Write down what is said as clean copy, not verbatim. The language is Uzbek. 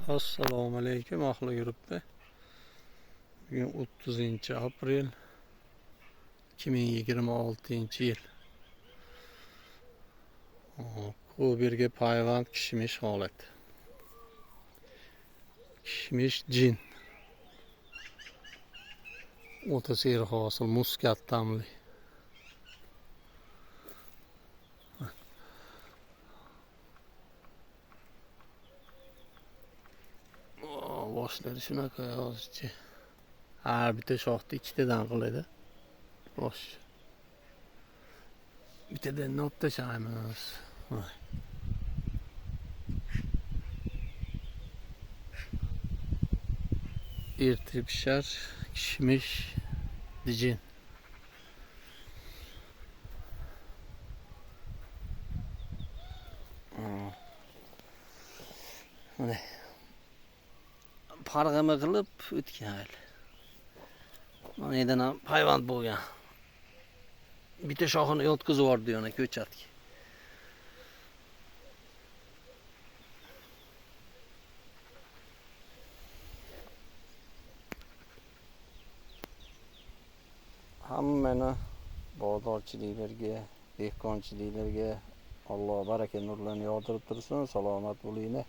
Assalomu alaykum ahli yurtda. Bugün 30-aprel 2026-yil. Ko'birga payvand kishmish holat. Kishmish jin. O'ta seri hosil muskat tamli. Boshlari shunaqa hozircha. Har bitta shoxda ikkitadan qiladi. Bosh. Bittadan nop tashlaymiz. Erta pishar kishmish jin. Mana parg'ama qilib o'tgan. Mana endi ham payvand bo'lgan. Bitta shoxini yotqizib yubordi yana ko'chatga. Hammani bozorchiliklarga, dehqonchiliklarga Alloh baraka nurlarini yog'dirib tursin. Salomat bo'linglar.